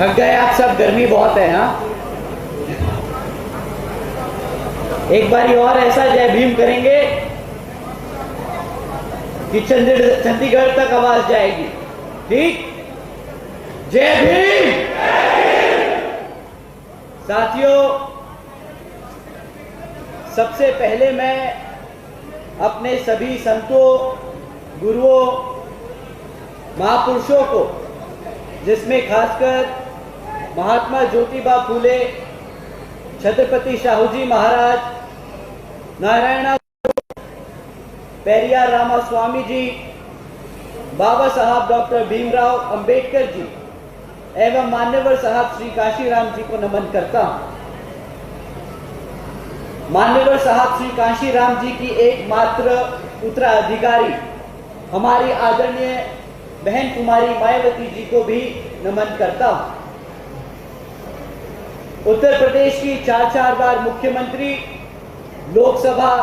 थक गए आप सब, गर्मी बहुत है। हाँ, एक बारी और ऐसा जय भीम करेंगे कि चंडीगढ़ तक आवाज जाएगी। ठीक, जय भीम। साथियों, सबसे पहले मैं अपने सभी संतों, गुरुओं, महापुरुषों को, जिसमें खासकर महात्मा ज्योतिबा फूले, छत्रपति शाहू जी महाराज, नारायण पेरियार रामास्वामी जी, बाबा साहब डॉक्टर भीमराव अंबेडकर जी एवं मान्यवर साहब श्री काशीराम जी को नमन करता हूं। मान्यवर साहब श्री काशीराम जी की एकमात्र उत्तराधिकारी हमारी आदरणीय बहन कुमारी मायावती जी को भी नमन करता हूं। उत्तर प्रदेश की 4 बार मुख्यमंत्री, लोकसभा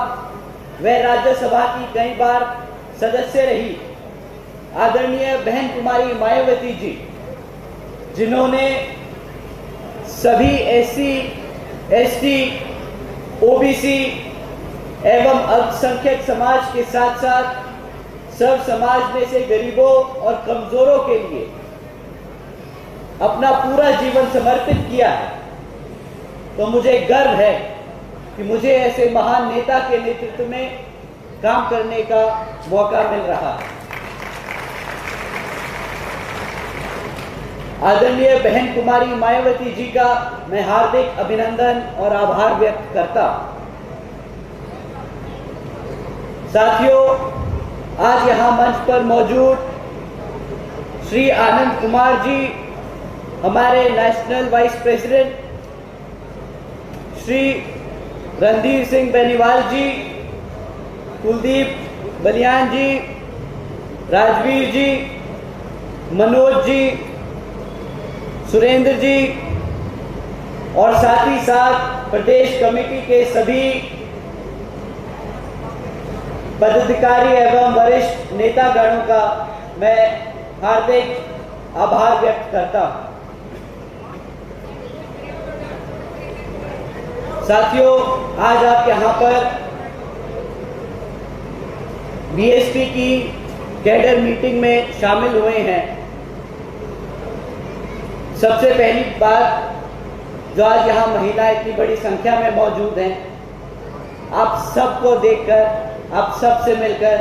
व राज्यसभा की कई बार सदस्य रही आदरणीय बहन कुमारी मायावती जी, जिन्होंने सभी एससी, एसटी, ओबीसी एवं अल्पसंख्यक समाज के साथ साथ सब समाज में से गरीबों और कमजोरों के लिए अपना पूरा जीवन समर्पित किया है। तो मुझे गर्व है कि मुझे ऐसे महान नेता के नेतृत्व में काम करने का मौका मिल रहा है। आदरणीय बहन कुमारी मायावती जी का मैं हार्दिक अभिनंदन और आभार व्यक्त करता हूं। साथियों, आज यहां मंच पर मौजूद श्री आनंद कुमार जी, हमारे national vice president, Shri Randhir Singh Beniwal ji, Kuldeep Baliyan ji, Rajveer ji, Manoj ji, Surendra ji और साथ ही साथ प्रदेश कमेटी के सभी पदाधिकारी एवं वरिष्ठ नेतागणों का मैं हार्दिक आभार व्यक्त करता हूं। साथियों, आज आप यहां पर बीएसपी की कैडर मीटिंग में शामिल हुए हैं। सबसे पहली बात, जो आज यहां महिलाएं इतनी बड़ी संख्या में मौजूद हैं, आप सबको देखकर, आप सबसे मिलकर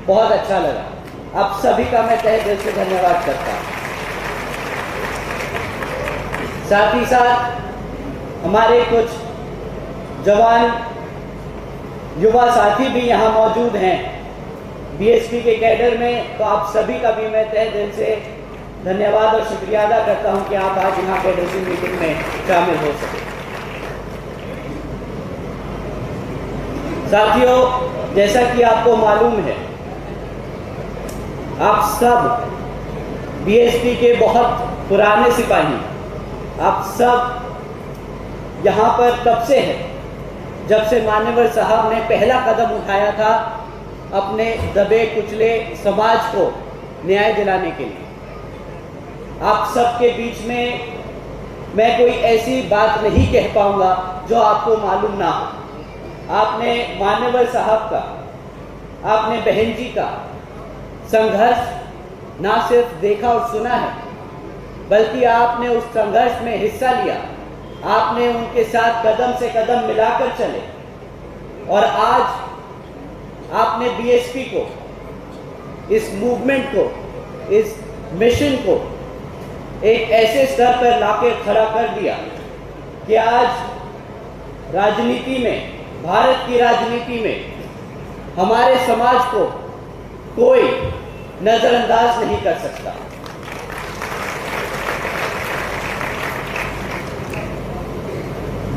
बहुत अच्छा लगा। आप सभी का मैं तहे दिल से धन्यवाद करता हूं। साथ ही साथ हमारे कुछ जवान युवा साथी भी यहां मौजूद हैं बीएसपी के कैडर में, तो आप सभी का भी मैं तहे दिल से धन्यवाद और शुक्रिया अदा करता हूं कि आप आज यहां कैडर की मीटिंग में शामिल हो सके। साथियों, जैसा कि आपको मालूम है, आप सब बीएसपी के बहुत पुराने सिपाही, आप सब यहां पर तब से हैं जब से मान्यवर साहब ने पहला कदम उठाया था अपने दबे कुचले समाज को न्याय दिलाने के लिए। आप सबके बीच में मैं कोई ऐसी बात नहीं कह पाऊंगा जो आपको मालूम ना हो। आपने मान्यवर साहब का, आपने बहन जी का संघर्ष ना सिर्फ देखा और सुना है, बल्कि आपने उस संघर्ष में हिस्सा लिया। आपने उनके साथ कदम से कदम मिलाकर चले और आज आपने बीएसपी को, इस मूवमेंट को, इस मिशन को एक ऐसे स्तर पर लाके खड़ा कर दिया कि आज राजनीति में, भारत की राजनीति में हमारे समाज को कोई नजरअंदाज नहीं कर सकता।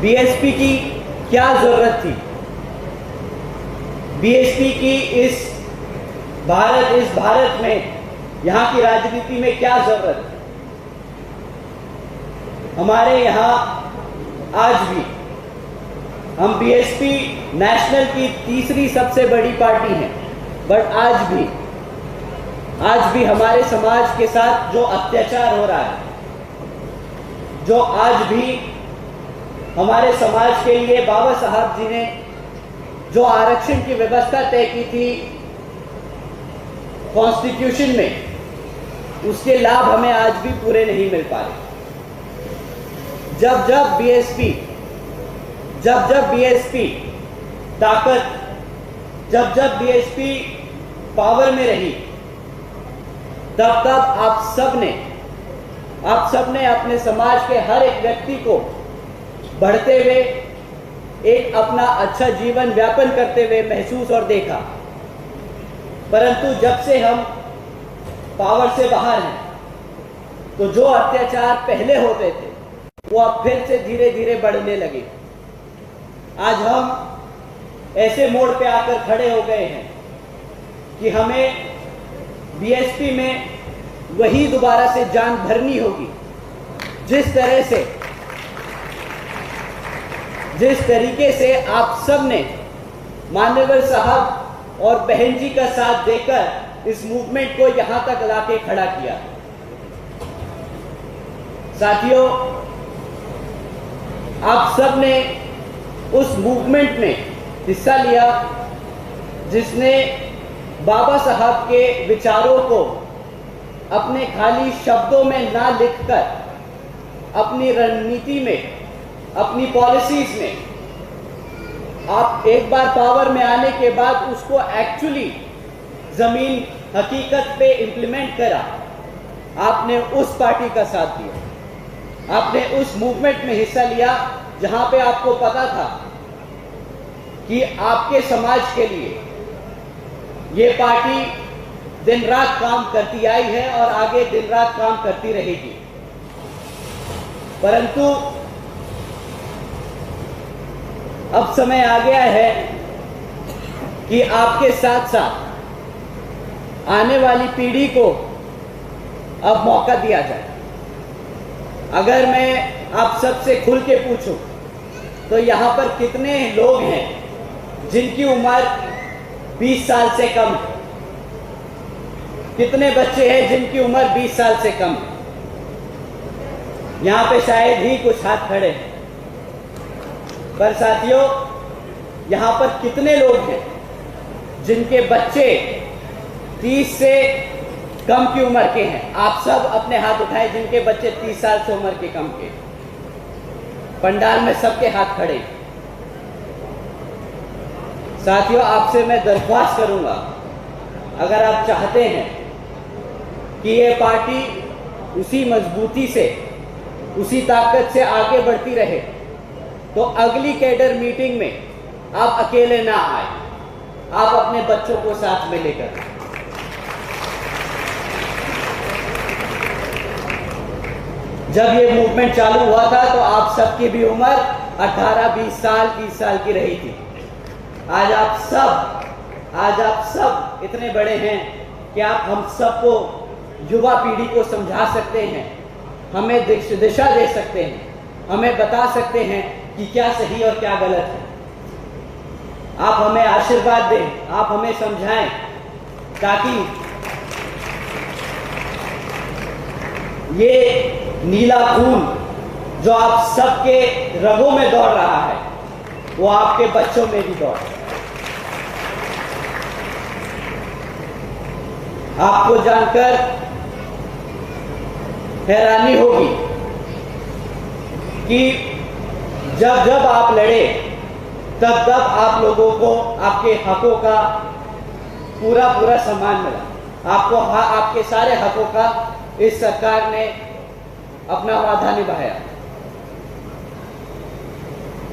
बीएसपी की क्या जरूरत थी? बीएसपी की इस भारत में, यहां की राजनीति में क्या जरूरत है? हमारे यहां आज भी हम बीएसपी नेशनल की तीसरी सबसे बड़ी पार्टी हैं, बट आज भी हमारे समाज के साथ जो अत्याचार हो रहा है, जो आज भी हमारे समाज के लिए बाबा साहब जी ने जो आरक्षण की व्यवस्था तय की थी कॉन्स्टिट्यूशन में, उसके लाभ हमें आज भी पूरे नहीं मिल पा रहे। जब जब बीएसपी ताकत, जब बीएसपी पावर में रही, तब आप सबने अपने समाज के हर एक व्यक्ति को बढ़ते हुए एक अपना अच्छा जीवन व्यापन करते हुए महसूस और देखा। परंतु जब से हम पावर से बाहर हैं, तो जो अत्याचार पहले होते थे वो अब फिर से धीरे धीरे बढ़ने लगे। आज हम ऐसे मोड़ पे आकर खड़े हो गए हैं कि हमें बीएसपी में वही दोबारा से जान भरनी होगी, जिस तरीके से आप सब ने मान्यवर साहब और बहन जी का साथ देकर इस मूवमेंट को यहां तक लाके खड़ा किया। साथियों, आप सब ने उस मूवमेंट में हिस्सा लिया जिसने बाबा साहब के विचारों को अपने खाली शब्दों में ना लिखकर अपनी रणनीति में, अपनी पॉलिसीज में, आप एक बार पावर में आने के बाद उसको एक्चुअली जमीन हकीकत पे इंप्लीमेंट करा। आपने उस पार्टी का साथ दिया, आपने उस मूवमेंट में हिस्सा लिया जहां पे आपको पता था कि आपके समाज के लिए ये पार्टी दिन रात काम करती आई है और आगे दिन रात काम करती रहेगी। परंतु अब समय आ गया है कि आपके साथ साथ आने वाली पीढ़ी को अब मौका दिया जाए। अगर मैं आप सबसे खुल के पूछूं तो यहां पर कितने लोग हैं जिनकी उम्र 20 साल से कम है? कितने बच्चे हैं जिनकी उम्र 20 साल से कम है? यहां पे शायद ही कुछ हाथ खड़े हैं। पर साथियों, यहां पर कितने लोग हैं जिनके बच्चे 30 से कम की उम्र के हैं? आप सब अपने हाथ उठाएं जिनके बच्चे 30 साल से उम्र के कम के। पंडाल में सबके हाथ खड़े। साथियों, आपसे मैं दरख्वास्त करूंगा, अगर आप चाहते हैं कि ये पार्टी उसी मजबूती से, उसी ताकत से आगे बढ़ती रहे, तो अगली कैडर मीटिंग में आप अकेले ना आए, आप अपने बच्चों को साथ में लेकर। जब ये मूवमेंट चालू हुआ था तो आप सबकी भी उम्र 18, 20 साल, 30 साल की रही थी। आज आप सब इतने बड़े हैं कि आप हम सबको, युवा पीढ़ी को समझा सकते हैं, हमें दिशा दे सकते हैं, हमें बता सकते हैं कि क्या सही और क्या गलत है। आप हमें आशीर्वाद दें, आप हमें समझाएं, ताकि ये नीला खून जो आप सबके रगों में दौड़ रहा है, वो आपके बच्चों में भी दौड़। आपको जानकर हैरानी होगी कि जब आप लड़े, तब आप लोगों को आपके हकों का पूरा सम्मान मिला। आपको आपके सारे हकों का इस सरकार ने अपना वादा निभाया।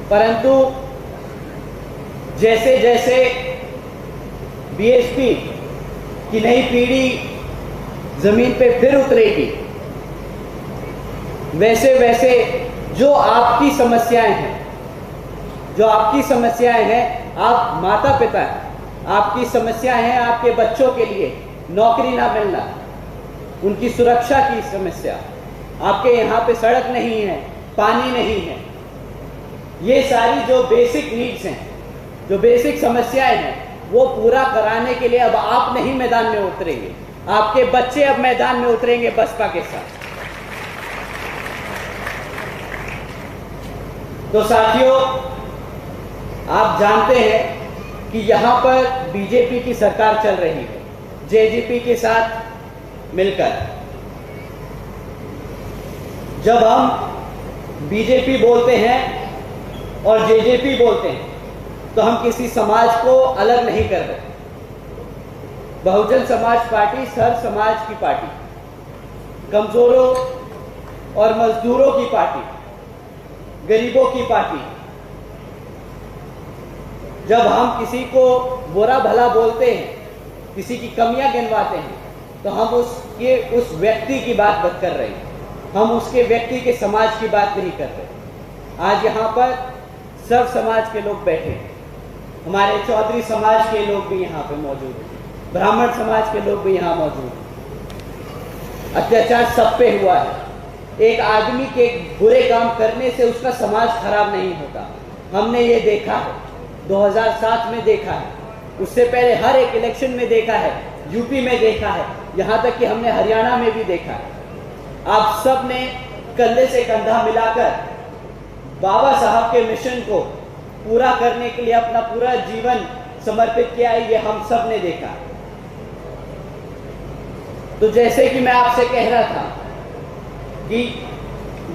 परंतु जैसे जैसे बीएसपी की नई पीढ़ी जमीन पे फिर उतरेगी, वैसे वैसे जो आपकी समस्याएं हैं, आप माता पिता हैं, आपकी समस्याएं हैं आपके बच्चों के लिए नौकरी ना मिलना, उनकी सुरक्षा की समस्या, आपके यहाँ पे सड़क नहीं है, पानी नहीं है, ये सारी जो बेसिक नीड्स हैं, जो बेसिक समस्याएं हैं, वो पूरा कराने के लिए अब आप नहीं मैदान में उतरेंगे, आपके बच्चे अब मैदान में उतरेंगे बसपा के साथ। तो साथियों, आप जानते हैं कि यहाँ पर बीजेपी की सरकार चल रही है, जेजेपी के साथ मिलकर। जब हम बीजेपी बोलते हैं और जेजेपी बोलते हैं तो हम किसी समाज को अलग नहीं कर रहे। बहुजन समाज पार्टी हर समाज की पार्टी, कमजोरों और मजदूरों की पार्टी, गरीबों की पार्टी। जब हम किसी को बुरा भला बोलते हैं, किसी की कमियां गिनवाते हैं, तो हम उस व्यक्ति की बात कर रहे हैं, हम उसके व्यक्ति के समाज की बात नहीं कर रहे। आज यहाँ पर सब समाज के लोग बैठे हैं, हमारे चौधरी समाज के लोग भी यहाँ पे मौजूद हैं, ब्राह्मण समाज के लोग भी यहाँ मौजूद हैं। अत्याचार सब पे हुआ है। एक आदमी के बुरे काम करने से उसका समाज खराब नहीं होता। हमने ये देखा है, 2007 में देखा है, उससे पहले हर एक इलेक्शन में देखा है, यूपी में देखा है, यहाँ तक कि हमने हरियाणा में भी देखा है। आप सब ने कंधे से कंधा मिलाकर बाबा साहब के मिशन को पूरा करने के लिए अपना पूरा जीवन समर्पित किया है, ये हम सब ने देखा। तो जैसे कि मैं आपसे कह रहा था कि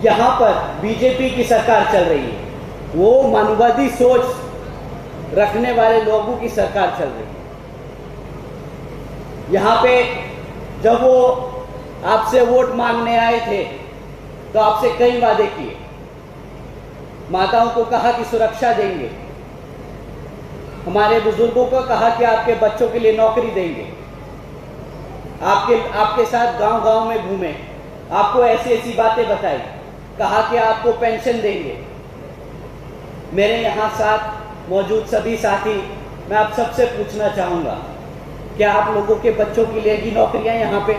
यहाँ पर बीजेपी की सरकार चल रही है, वो मानववादी सोच रखने वाले लोगों की सरकार चल रही है। यहाँ पे जब वो आपसे वोट मांगने आए थे तो आपसे कई वादे किए, माताओं को कहा कि सुरक्षा देंगे, हमारे बुजुर्गों को कहा कि आपके बच्चों के लिए नौकरी देंगे, आपके साथ गांव-गांव में घूमे, आपको ऐसी ऐसी बातें बताई, कहा कि आपको पेंशन देंगे। मेरे यहाँ साथ मौजूद सभी साथी, मैं आप सबसे पूछना चाहूँगा, क्या आप लोगों के बच्चों के लिए भी नौकरियाँ यहाँ पे?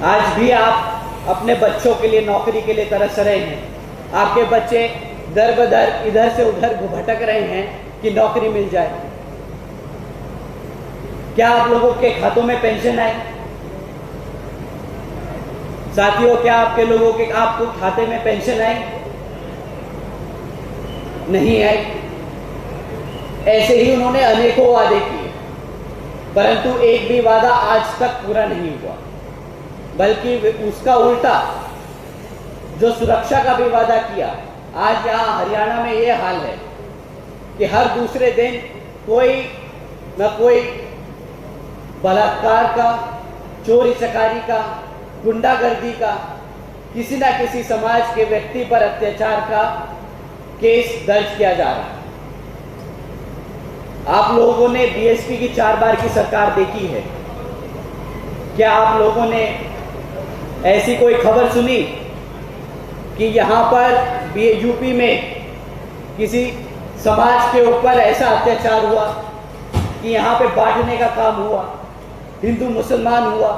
आज भी आप अपने बच्चों के लिए नौकरी के लिए तरस रहे हैं। आपके बच्चे दर बदर इधर से उधर भटक रहे हैं कि नौकरी मिल जाए। क्या आप लोगों के खातों में पेंशन आई? साथियों, क्या आपको खाते में पेंशन आई? नहीं आई। ऐसे ही उन्होंने अनेकों वादे किए, परंतु एक भी वादा आज तक पूरा नहीं हुआ, बल्कि उसका उल्टा जो सुरक्षा का भी वादा किया, आज यहाँ हरियाणा में ये हाल है कि हर दूसरे दिन कोई न कोई बलात्कार का, चोरी चकारी का, गुंडागर्दी का, किसी न किसी समाज के व्यक्ति पर अत्याचार का केस दर्ज किया जा रहा है। आप लोगों ने बीएसपी की 4 बार की सरकार देखी है। क्या आप लोगों ने ऐसी कोई खबर सुनी कि यहाँ पर यूपी में किसी समाज के ऊपर ऐसा अत्याचार हुआ कि यहाँ पे बांटने का काम हुआ, हिंदू मुसलमान हुआ,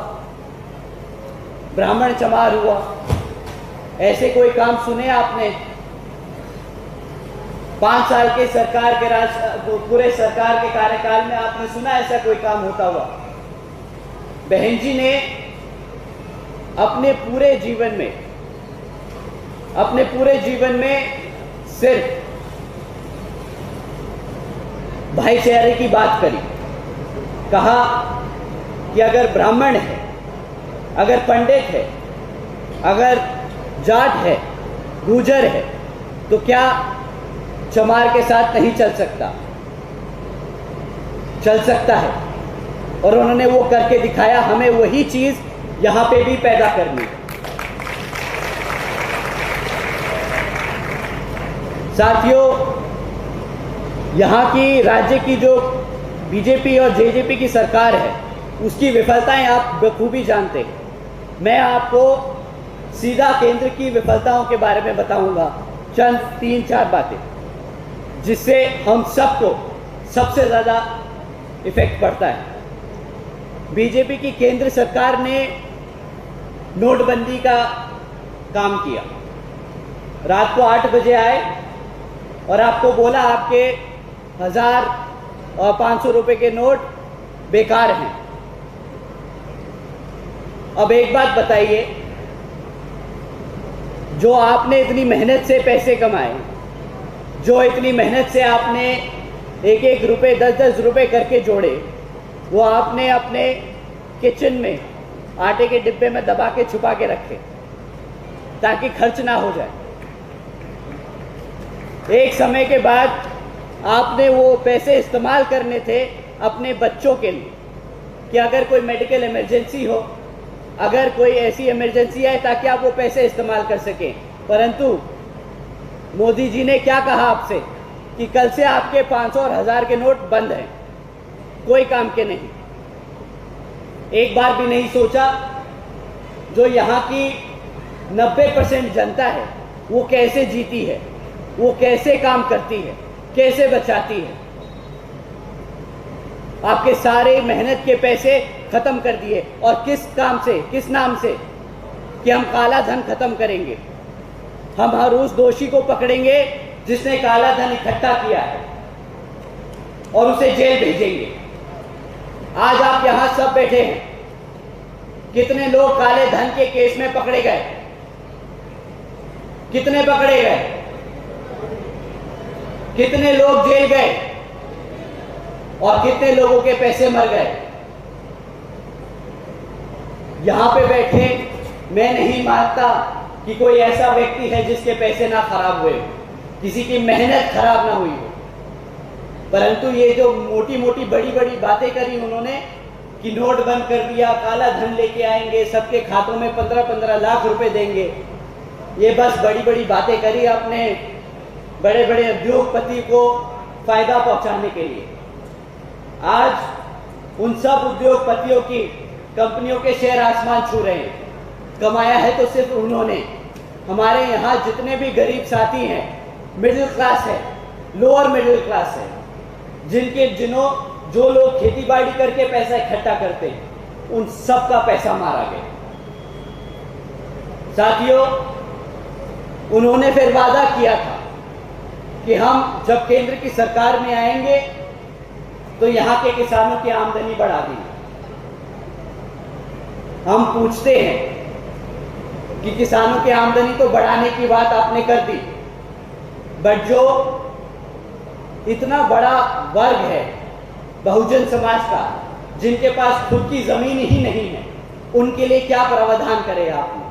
ब्राह्मण चमार हुआ? ऐसे कोई काम सुने आपने? 5 साल के सरकार के पूरे सरकार के कार्यकाल में आपने सुना ऐसा कोई काम होता हुआ? बहन जी ने अपने पूरे जीवन में सिर्फ भाईचारे की बात करी। कहा कि अगर ब्राह्मण है, अगर पंडित है, अगर जाट है, गुर्जर है, तो क्या चमार के साथ नहीं चल सकता? चल सकता है। और उन्होंने वो करके दिखाया। हमें वही चीज यहां पे भी पैदा करनी है। साथियों, यहाँ की राज्य की जो बीजेपी और जेजेपी की सरकार है, उसकी विफलताएं आप बखूबी जानते हैं। मैं आपको सीधा केंद्र की विफलताओं के बारे में बताऊंगा, चंद 3-4 बातें, जिससे हम सबको सबसे ज़्यादा इफेक्ट पड़ता है। बीजेपी की केंद्र सरकार ने नोटबंदी का काम किया। रात को 8 बजे आए और आपको बोला आपके 1000 और 500 रुपए के नोट बेकार हैं। अब एक बात बताइए, जो आपने इतनी मेहनत से पैसे कमाए, जो इतनी मेहनत से आपने एक एक रुपए 10-10 रुपए करके जोड़े, वो आपने अपने किचन में आटे के डिब्बे में दबा के छुपा के रखे ताकि खर्च ना हो जाए। एक समय के बाद आपने वो पैसे इस्तेमाल करने थे अपने बच्चों के लिए कि अगर कोई मेडिकल इमरजेंसी हो, अगर कोई ऐसी इमरजेंसी आए ताकि आप वो पैसे इस्तेमाल कर सकें। परंतु मोदी जी ने क्या कहा आपसे कि कल से आपके 500 और 1000 के नोट बंद हैं, कोई काम के नहीं। एक बार भी नहीं सोचा जो यहाँ की 90% जनता है वो कैसे जीती है, वो कैसे काम करती है, कैसे बचाती है। आपके सारे मेहनत के पैसे खत्म कर दिए, और किस काम से, किस नाम से कि हम काला धन खत्म करेंगे, हम हर उस दोषी को पकड़ेंगे जिसने काला धन इकट्ठा किया है और उसे जेल भेजेंगे। आज आप यहां सब बैठे हैं, कितने लोग काले धन के केस में पकड़े गए, कितने पकड़े गए, कितने लोग जेल गए और कितने लोगों के पैसे मर गए। यहां पे बैठे मैं नहीं मानता कि कोई ऐसा व्यक्ति है जिसके पैसे ना खराब हुए, किसी की मेहनत खराब ना हुई हो। परंतु ये जो मोटी मोटी बड़ी बड़ी बातें करी उन्होंने कि नोट बंद कर दिया, काला धन लेके आएंगे, सबके खातों में 15-15 लाख रुपए देंगे, ये बस बड़ी बड़ी बातें करी आपने बड़े बड़े उद्योगपति को फायदा पहुंचाने के लिए। आज उन सब उद्योगपतियों की कंपनियों के शेयर आसमान छू रहे हैं। कमाया है तो सिर्फ उन्होंने। हमारे यहाँ जितने भी गरीब साथी हैं, मिडिल क्लास है, लोअर मिडिल क्लास है, जो लोग खेती बाड़ी करके पैसा इकट्ठा करते हैं, उन सब का पैसा मारा गया। साथियों, उन्होंने फिर वादा किया था कि हम जब केंद्र की सरकार में आएंगे तो यहाँ के किसानों की आमदनी बढ़ा देंगे। हम पूछते हैं कि किसानों की आमदनी तो बढ़ाने की बात आपने कर दी, बट जो इतना बड़ा वर्ग है बहुजन समाज का, जिनके पास खुद की जमीन ही नहीं है, उनके लिए क्या प्रावधान करे आपने?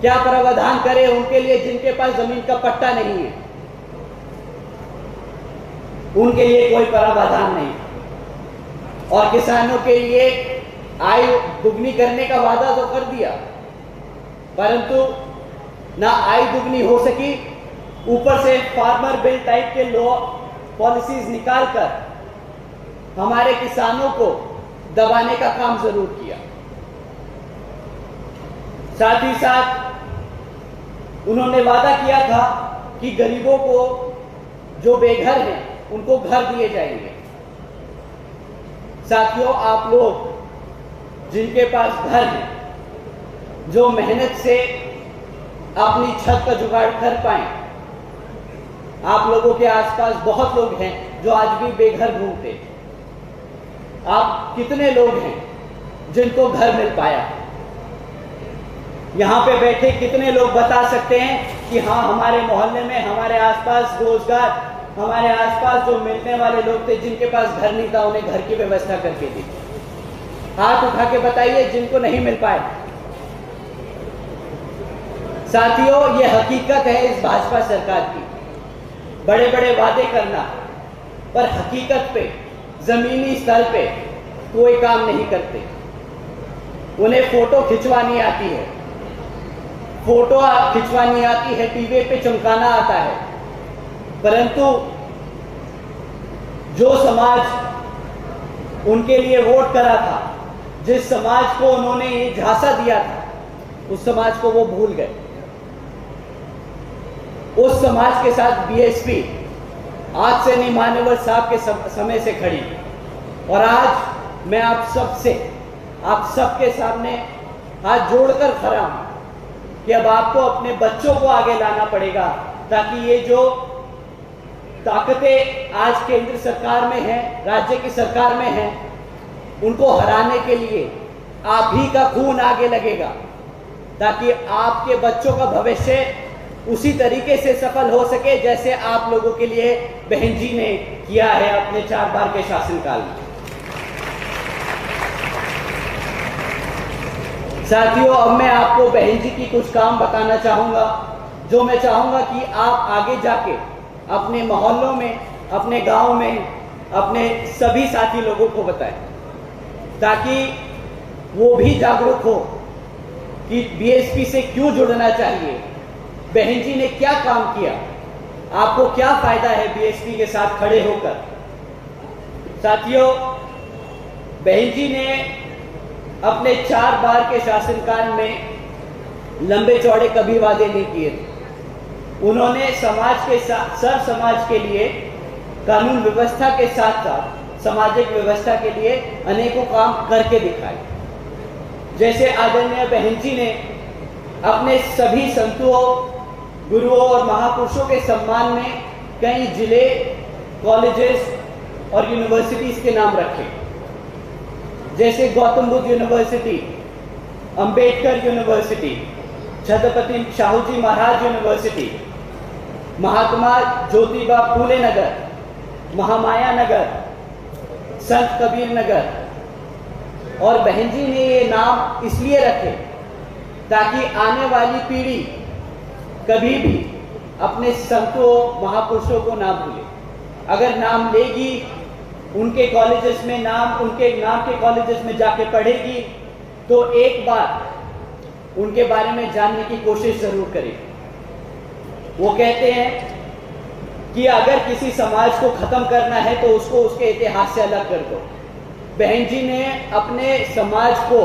क्या प्रावधान करे उनके लिए जिनके पास जमीन का पट्टा नहीं है? उनके लिए कोई प्रावधान नहीं। और किसानों के लिए आय दुगनी करने का वादा तो कर दिया, परंतु ना आय दुगनी हो सकी, ऊपर से फार्मर बिल टाइप के लॉ पॉलिसीज निकालकर हमारे किसानों को दबाने का काम जरूर किया। साथ ही साथ उन्होंने वादा किया था कि गरीबों को जो बेघर हैं उनको घर दिए जाएंगे। साथियों, आप लोग जिनके पास घर है, जो मेहनत से अपनी छत का जुगाड़ कर पाए, आप लोगों के आसपास बहुत लोग हैं जो आज भी बेघर घूमते। आप कितने लोग हैं जिनको घर मिल पाया? यहां पे बैठे कितने लोग बता सकते हैं कि हाँ, हमारे मोहल्ले में, हमारे आसपास रोजगार, हमारे आसपास जो मिलने वाले लोग थे जिनके पास घर नहीं था, उन्हें घर की व्यवस्था करके दी? हाथ उठा के बताइए जिनको नहीं मिल पाए। साथियों, ये हकीकत है इस भाजपा सरकार की, बड़े बड़े वादे करना पर हकीकत पे, जमीनी स्तर पे कोई काम नहीं करते। उन्हें फोटो खिंचवानी आती है, फोटो खिंचवानी आती है, टीवी पे चमकाना आता है, परंतु जो समाज उनके लिए वोट करा था, जिस समाज को उन्होंने ये झांसा दिया था, उस समाज को वो भूल गए। उस समाज के साथ बीएसपी आज से नहीं, मान्यवर साहब के समय से खड़ी। और आज मैं आप सबके सामने हाथ जोड़कर खड़ा हूं कि अब आपको अपने बच्चों को आगे लाना पड़ेगा, ताकि ये जो ताकतें आज केंद्र सरकार में हैं, राज्य की सरकार में हैं, उनको हराने के लिए आप ही का खून आगे लगेगा। ताकि आपके बच्चों का भविष्य उसी तरीके से सफल हो सके जैसे आप लोगों के लिए बहन जी ने किया है अपने 4 बार के शासनकाल में। साथियों, अब मैं आपको बहन जी की कुछ काम बताना चाहूंगा, जो मैं चाहूंगा कि आप आगे जाके अपने मोहल्लों में, अपने गांव में, अपने सभी साथी लोगों को बताएं, ताकि वो भी जागरूक हो कि बीएसपी से क्यों जुड़ना चाहिए, बहन जी ने क्या काम किया, आपको क्या फायदा है बीएसपी के साथ खड़े होकर। साथियों, बहन जी ने अपने 4 बार के शासनकाल में लंबे चौड़े कभी वादे नहीं किए थे। उन्होंने समाज के साथ, सर समाज के लिए, कानून व्यवस्था के साथ साथ सामाजिक व्यवस्था के लिए अनेकों काम करके दिखाए। जैसे आदरणीय बहन जी ने अपने सभी संतों, गुरुओं और महापुरुषों के सम्मान में कई जिले, कॉलेजेस और यूनिवर्सिटीज के नाम रखे, जैसे गौतम बुद्ध यूनिवर्सिटी, अंबेडकर यूनिवर्सिटी, छत्रपति शाहू जी महाराज यूनिवर्सिटी, महात्मा ज्योतिबा फूले नगर, महामाया नगर, संत कबीर नगर। और बहन जी ने ये नाम इसलिए रखे ताकि आने वाली पीढ़ी कभी भी अपने संतों, महापुरुषों को ना भूले। अगर नाम लेगी, उनके कॉलेजेस में नाम, उनके नाम के कॉलेजेस में जाके पढ़ेगी, तो एक बार उनके बारे में जानने की कोशिश जरूर करेगी। वो कहते हैं कि अगर किसी समाज को खत्म करना है तो उसको उसके इतिहास से अलग कर दो। बहन जी ने अपने समाज को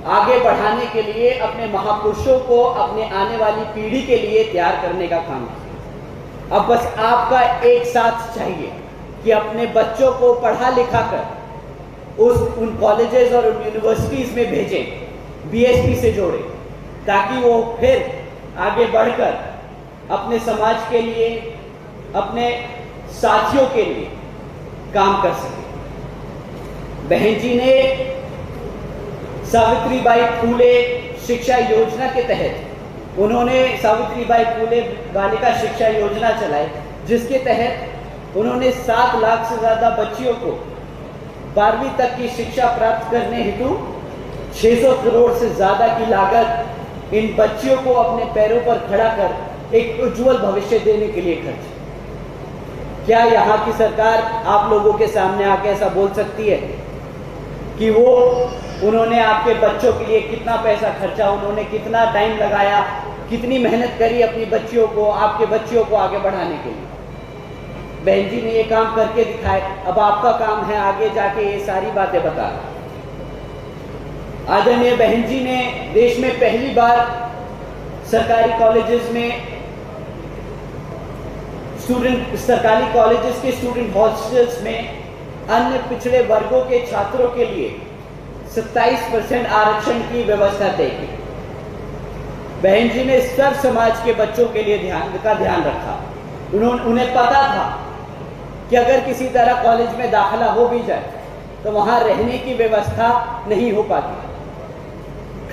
आगे बढ़ाने के लिए, अपने महापुरुषों को अपने आने वाली पीढ़ी के लिए तैयार करने का काम किया। अब बस आपका एक साथ चाहिए कि अपने बच्चों को पढ़ा लिखा कर उन कॉलेजेस और उन यूनिवर्सिटीज में भेजें, बीएसपी से जोड़ें, ताकि वो फिर आगे बढ़कर अपने समाज के लिए, अपने साथियों के लिए काम कर सके। बहन जी ने सावित्रीबाई फूले शिक्षा योजना के तहत, उन्होंने सावित्रीबाई फूले बालिका शिक्षा योजना चलाई, जिसके तहत उन्होंने 7 लाख से ज्यादा बच्चियों को 12वीं तक की शिक्षा प्राप्त करने हेतु 600 करोड़ से ज्यादा की लागत इन बच्चियों को अपने पैरों पर खड़ा कर एक उज्जवल भविष्य देने के लिए खर्च। क्या यहाँ की सरकार आप लोगों के सामने आके ऐसा बोल सकती है कि वो, उन्होंने आपके बच्चों के लिए कितना पैसा खर्चा, उन्होंने कितना टाइम लगाया, कितनी मेहनत करी अपनी बच्चियों को, आपके बच्चियों को आगे बढ़ाने के लिए? बहन जी ने ये काम करके दिखाए। अब आपका काम है आगे जाके ये सारी बातें बताना। आदरणीय बहन जी ने देश में पहली बार सरकारी कॉलेजेस में सरकारी कॉलेजेस के स्टूडेंट हॉस्टल्स में अन्य पिछड़े वर्गों के छात्रों के लिए 27% आरक्षण की व्यवस्था तय की। बहन जी ने सब समाज के बच्चों के लिए ध्यान रखा। उन्हें पता था कि अगर किसी तरह कॉलेज में दाखिला हो भी जाए तो वहां रहने की व्यवस्था नहीं हो पाती,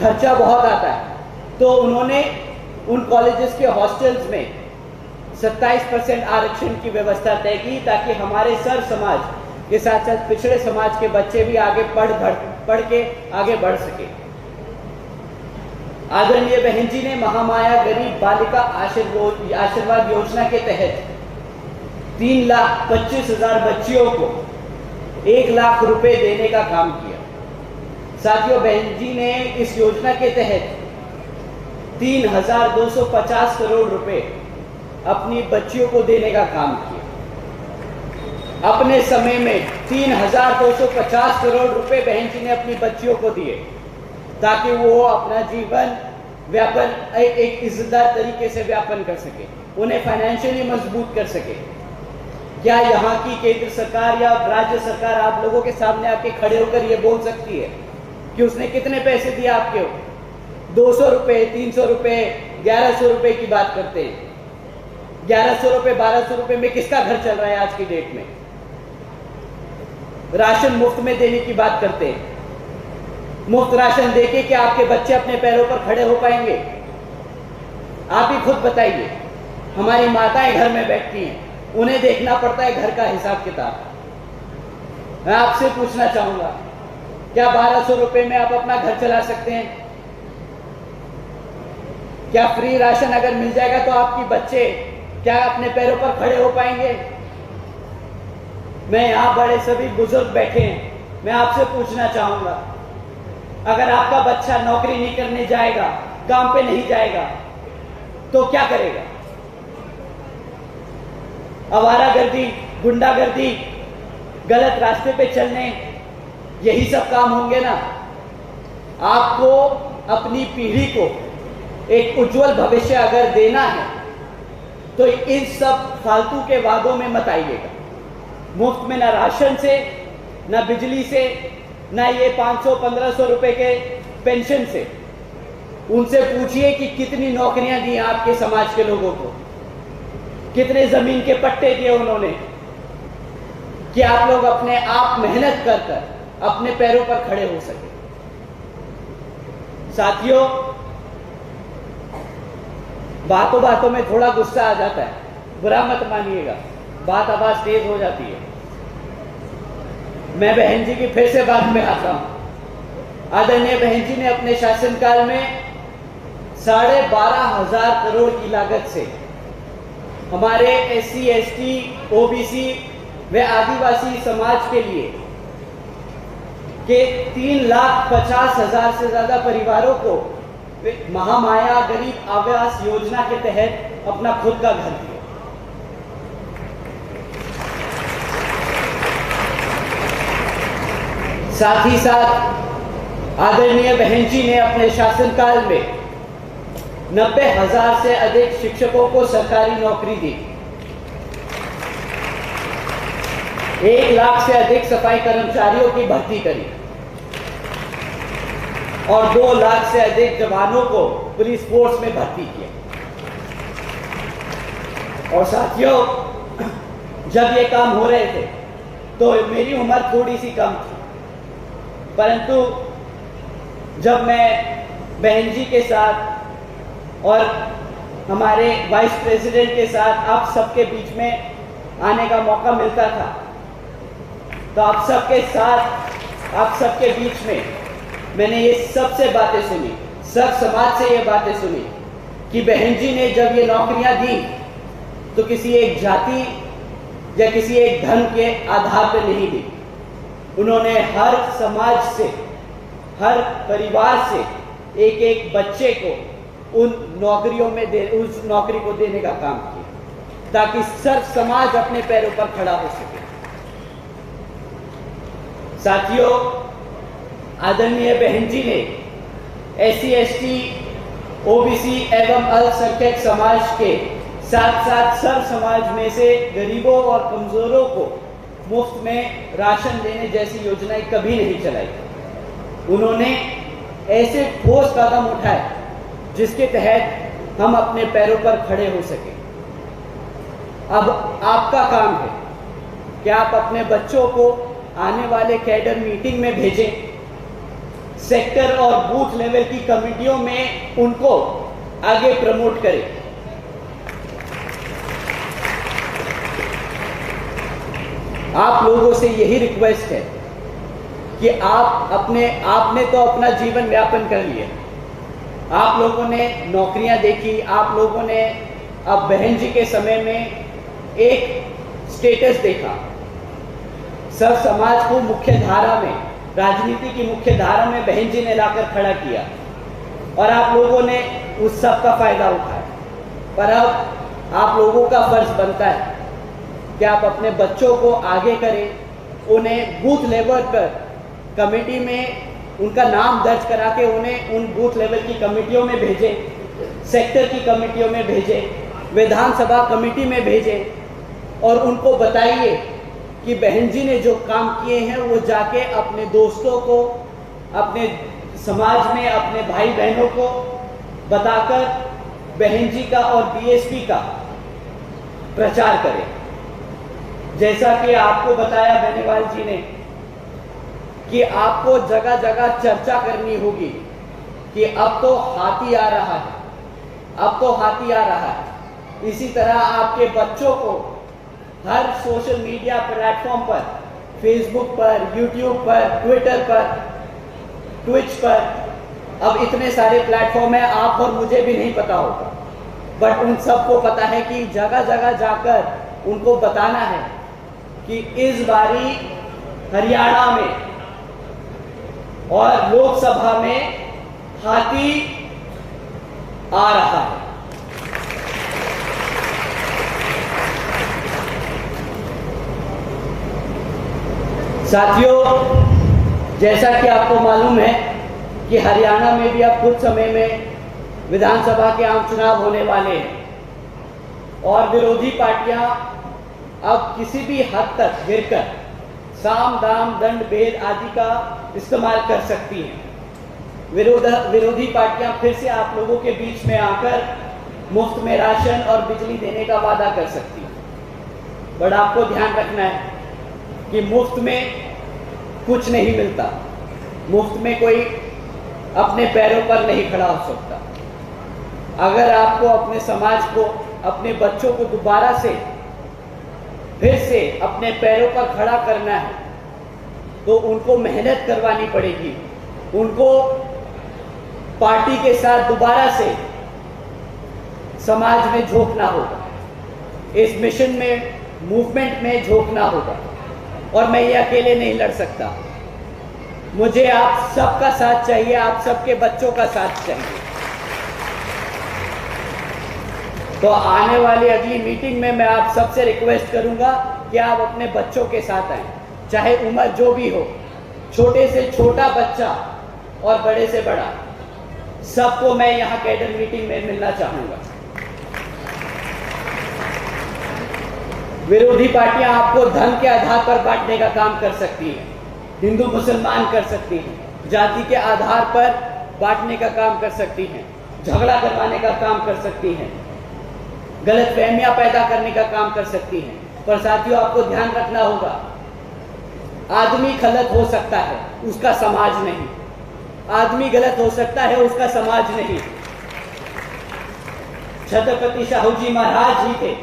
खर्चा बहुत आता है। तो उन्होंने उन कॉलेजेस के हॉस्टल्स में 27% आरक्षण की व्यवस्था तय की, ताकि हमारे सर समाज के साथ साथ पिछड़े समाज के बच्चे भी आगे पढ़ के आगे बढ़ सके। आदरणीय बहन जी ने महामाया गरीब बालिका आशीर्वाद योजना के तहत 3,25,000 बच्चियों को 1 लाख रुपए देने का काम किया। साथियों, बहन जी ने इस योजना के तहत 3,250 करोड़ रुपए अपनी बच्चियों को देने का काम किया। अपने समय में 3,250 करोड़ रुपए बहन जी ने अपनी बच्चियों को दिए, ताकि वो अपना जीवन व्यापन एक इज्जतदार तरीके से व्यापन कर सके, उन्हें फाइनेंशियली मजबूत कर सके। क्या यहाँ की केंद्र सरकार या राज्य सरकार आप लोगों के सामने आके खड़े होकर ये बोल सकती है कि उसने कितने पैसे दिए आपके? 200 रुपए, 300 रुपए, 1100 रुपए की बात करते हैं। 1100 रुपए, 1200 रुपए में किसका घर चल रहा है आज की डेट में? राशन मुफ्त में देने की बात करते हैं। मुफ्त राशन देके क्या आपके बच्चे अपने पैरों पर खड़े हो पाएंगे? आप ही खुद बताइए। हमारी माताएं घर में बैठती हैं, उन्हें देखना पड़ता है घर का हिसाब किताब। मैं आपसे पूछना चाहूंगा, क्या 1200 रुपए में आप अपना घर चला सकते हैं? क्या फ्री राशन अगर मिल जाएगा तो आपके बच्चे क्या अपने पैरों पर खड़े हो पाएंगे? मैं यहां बड़े सभी बुजुर्ग बैठे हैं, मैं आपसे पूछना चाहूंगा, अगर आपका बच्चा नौकरी नहीं करने जाएगा, काम पे नहीं जाएगा, तो क्या करेगा? आवारागर्दी, गुंडागर्दी, गलत रास्ते पे चलने, यही सब काम होंगे ना। आपको अपनी पीढ़ी को एक उज्जवल भविष्य अगर देना है तो इन सब फालतू के वादों में मत आइएगा। मुफ्त में ना राशन से, ना बिजली से, ना ये 500-1500 रुपए के पेंशन से। उनसे पूछिए कि कितनी नौकरियां दी आपके समाज के लोगों को, कितने जमीन के पट्टे दिए उन्होंने, कि आप लोग अपने आप मेहनत कर कर अपने पैरों पर खड़े हो सके। साथियों, बातों बातों में थोड़ा गुस्सा आ जाता है, बुरा मत मानिएगा, बात आवाज तेज हो जाती है। मैं बहन जी की फिर से बात में आता हूं। आदरणीय बहन जी ने अपने शासनकाल में 12,500 करोड़ की लागत से हमारे SC, ST, OBC व आदिवासी समाज के लिए के 3,50,000 से ज्यादा परिवारों को महामाया गरीब आवास योजना के तहत अपना खुद का घर दिया। साथ ही साथ आदरणीय बहन जी ने अपने शासनकाल में 90,000 से अधिक शिक्षकों को सरकारी नौकरी दी। 1 लाख से अधिक सफाई कर्मचारियों की भर्ती करी और 2 लाख से अधिक जवानों को पुलिस फोर्स में भर्ती किया। और साथियों, जब ये काम हो रहे थे तो मेरी उम्र थोड़ी सी कम थी, परंतु जब मैं बहन जी के साथ और हमारे वाइस प्रेसिडेंट के साथ आप सबके बीच में आने का मौका मिलता था, तो आप सबके साथ, आप सबके बीच में मैंने ये सबसे बातें सुनी, सब समाज से ये बातें सुनी कि बहन जी ने जब ये नौकरियां दी तो किसी एक जाति या किसी एक धर्म के आधार पर नहीं दी। उन्होंने हर समाज से, हर परिवार से एक एक बच्चे को उन नौकरियों में उस नौकरी को देने का काम किया ताकि सर्व समाज अपने पैरों पर खड़ा हो सके। साथियों, आदरणीय बहन जी ने SC, ST, OBC एवं अल्पसंख्यक समाज के साथ साथ सर्व समाज में से गरीबों और कमजोरों को मुफ्त में राशन देने जैसी योजनाएं कभी नहीं चलाई। उन्होंने ऐसे ठोस कदम उठाए जिसके तहत हम अपने पैरों पर खड़े हो सके। अब आपका काम है कि आप अपने बच्चों को आने वाले कैडर मीटिंग में भेजें, सेक्टर और बूथ लेवल की कमेटियों में उनको आगे प्रमोट करें। आप लोगों से यही रिक्वेस्ट है कि आपने तो अपना जीवन यापन कर लिया, आप लोगों ने नौकरियां देखी, आप लोगों ने अब बहन जी के समय में एक स्टेटस देखा, सब समाज को मुख्य धारा में, राजनीति की मुख्य धारा में बहन जी ने लाकर खड़ा किया और आप लोगों ने उस सब का फायदा उठाया। पर अब आप लोगों का फर्ज बनता है कि आप अपने बच्चों को आगे करें, उन्हें बूथ लेवल पर कमेटी में उनका नाम दर्ज करा के उन्हें उन बूथ लेवल की कमेटियों में भेजें, सेक्टर की कमेटियों में भेजें, विधानसभा कमेटी में भेजें और उनको बताइए कि बहन जी ने जो काम किए हैं वो जाके अपने दोस्तों को, अपने समाज में अपने भाई बहनों को बताकर बहन जी का और BSP का प्रचार करें। जैसा कि आपको बताया बेनीवाल जी ने कि आपको जगह जगह चर्चा करनी होगी कि अब तो हाथी आ रहा है, अब तो हाथी आ रहा है। इसी तरह आपके बच्चों को हर सोशल मीडिया प्लेटफॉर्म पर, फेसबुक पर, यूट्यूब पर, ट्विटर पर, ट्विच पर, अब इतने सारे प्लेटफॉर्म है, आप और मुझे भी नहीं पता होगा, बट उन सबको पता है कि जगह जगह जाकर उनको बताना है कि इस बारी हरियाणा में और लोकसभा में हाथी आ रहा है। साथियों, जैसा कि आपको मालूम है कि हरियाणा में भी अब कुछ समय में विधानसभा के आम चुनाव होने वाले हैं और विरोधी पार्टियां अब किसी भी हद तक गिरकर साम दाम दंड भेद आदि का इस्तेमाल कर सकती हैं। विरोधी पार्टियां फिर से आप लोगों के बीच में आकर मुफ्त में राशन और बिजली देने का वादा कर सकती हैं। बट आपको ध्यान रखना है कि मुफ्त में कुछ नहीं मिलता, मुफ्त में कोई अपने पैरों पर नहीं खड़ा हो सकता। अगर आपको अपने समाज को, अपने बच्चों को दोबारा से फिर से अपने पैरों पर खड़ा करना है तो उनको मेहनत करवानी पड़ेगी, उनको पार्टी के साथ दोबारा से समाज में झोंकना होगा, इस मिशन में, मूवमेंट में झोंकना होगा। और मैं ये अकेले नहीं लड़ सकता, मुझे आप सबका साथ चाहिए, आप सबके बच्चों का साथ चाहिए। तो आने वाली अगली मीटिंग में मैं आप सबसे रिक्वेस्ट करूंगा कि आप अपने बच्चों के साथ आएं, चाहे उम्र जो भी हो, छोटे से छोटा बच्चा और बड़े से बड़ा, सबको मैं यहां कैडर मीटिंग में मिलना चाहूंगा। विरोधी पार्टियां आपको धन के आधार पर बांटने का काम कर सकती हैं, हिंदू मुसलमान कर सकती हैं, जाति के आधार पर बांटने का काम कर सकती हैं, झगड़ा करवाने का काम कर सकती हैं, गलतफहमियां पैदा करने का काम कर सकती हैं। पर साथियों, आपको ध्यान रखना होगा, आदमी गलत हो सकता है, उसका समाज नहीं। आदमी गलत हो सकता है, उसका समाज नहीं। छत्रपति शाहू जी महाराज ही थे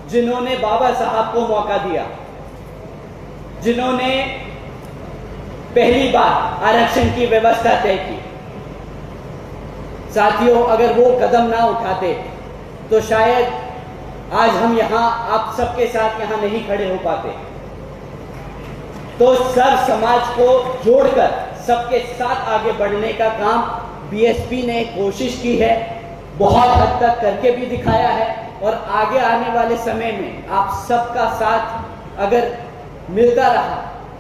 जिन्होंने बाबा साहब को मौका दिया, जिन्होंने पहली बार आरक्षण की व्यवस्था तय की। साथियों, अगर वो कदम ना उठाते तो शायद आज हम यहाँ आप सबके साथ यहाँ नहीं खड़े हो पाते। तो सर्व समाज को जोड़कर सबके साथ आगे बढ़ने का काम बीएसपी ने कोशिश की है, बहुत हद तक करके भी दिखाया है। और आगे आने वाले समय में आप सबका साथ अगर मिलता रहा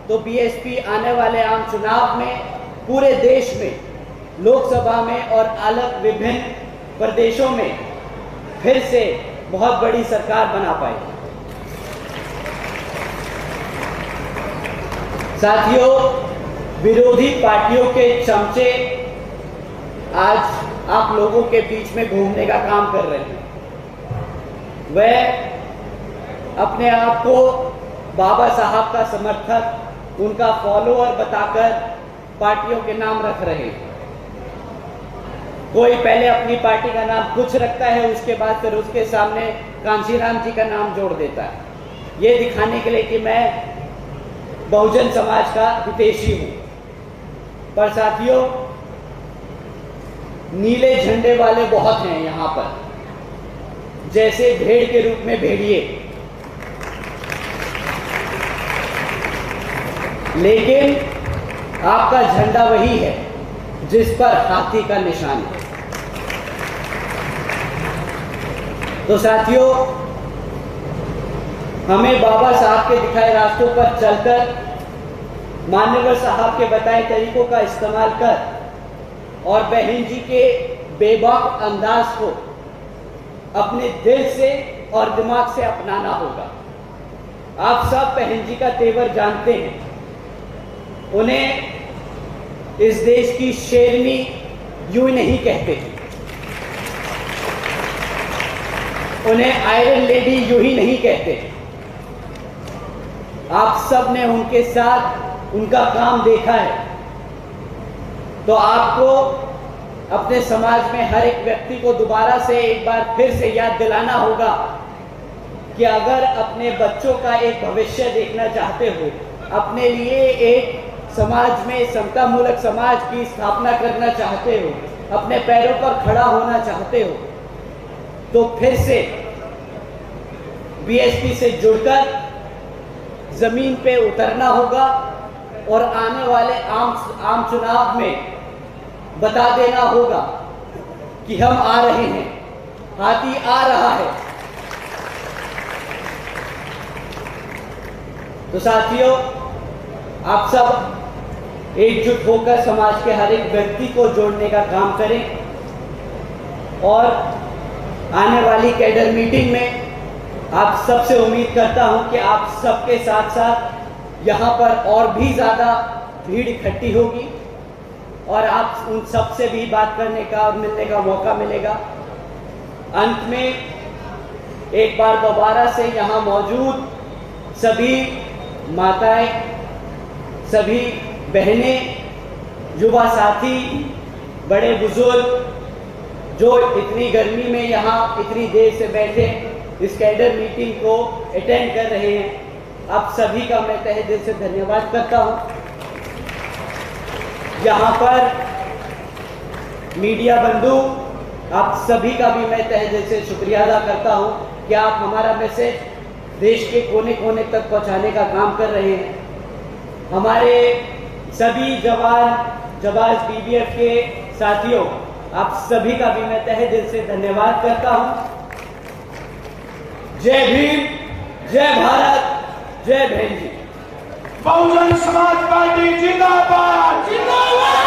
तो बीएसपी आने वाले आम चुनाव में पूरे देश में, लोकसभा में और अलग विभिन्न प्रदेशों में फिर से बहुत बड़ी सरकार बना पाएगी। साथियों, विरोधी पार्टियों के चमचे आज आप लोगों के बीच में घूमने का काम कर रहे हैं। वह अपने आप को बाबा साहब का समर्थक, उनका फॉलोअर बताकर पार्टियों के नाम रख रहे हैं। कोई पहले अपनी पार्टी का नाम कुछ रखता है, उसके बाद फिर उसके सामने कांशीराम जी का नाम जोड़ देता है, ये दिखाने के लिए कि मैं बहुजन समाज का हितैषी हूं। पर साथियों, नीले झंडे वाले बहुत हैं यहां पर, जैसे भेड़ के रूप में भेड़िए, लेकिन आपका झंडा वही है जिस पर हाथी का निशान है। तो साथियों, हमें बाबा साहब के दिखाए रास्तों पर चलकर, मान्यवर साहब के बताए तरीकों का इस्तेमाल कर और बहन जी के बेबाक अंदाज को अपने दिल से और दिमाग से अपनाना होगा। आप सब बहन जी का तेवर जानते हैं, उन्हें इस देश की शेरनी यूं नहीं कहते, उन्हें आयरन लेडी यूं ही नहीं कहते। आप सब ने उनके साथ उनका काम देखा है, तो आपको अपने समाज में हर एक व्यक्ति को दोबारा से एक बार फिर से याद दिलाना होगा कि अगर अपने बच्चों का एक भविष्य देखना चाहते हो, अपने लिए एक समाज में समतामूलक समाज की स्थापना करना चाहते हो, अपने पैरों पर खड़ा होना चाहते हो, तो फिर से बीएसपी से जुड़कर जमीन पे उतरना होगा और आने वाले आम चुनाव में बता देना होगा कि हम आ रहे हैं, हाथी आ रहा है। तो साथियों, आप सब एकजुट होकर समाज के हर एक व्यक्ति को जोड़ने का काम करें और आने वाली कैडर मीटिंग में आप सबसे उम्मीद करता हूं कि आप सबके साथ साथ यहां पर और भी ज़्यादा भीड़ इकट्ठी होगी और आप उन सब से भी बात करने का और मिलने का मौका मिलेगा। अंत में एक बार दोबारा से यहाँ मौजूद सभी माताएं, सभी बहनें, युवा साथी, बड़े बुजुर्ग जो इतनी गर्मी में यहाँ इतनी देर से बैठे इस कैडर मीटिंग को अटेंड कर रहे हैं, आप सभी का मैं तहे दिल से धन्यवाद करता हूँ। यहाँ पर मीडिया बंधु, आप सभी का भी मैं तहे दिल से शुक्रिया अदा करता हूँ कि आप हमारा मैसेज देश के कोने कोने तक पहुँचाने का काम कर रहे हैं। हमारे सभी जवान बीबीएफ के साथियों, आप सभी का भी मैं तहे दिल से धन्यवाद करता हूँ। जय भीम, जय भारत, जय बहन जी। बहुजन समाज पार्टी जिंदाबाद, जिंदाबाद।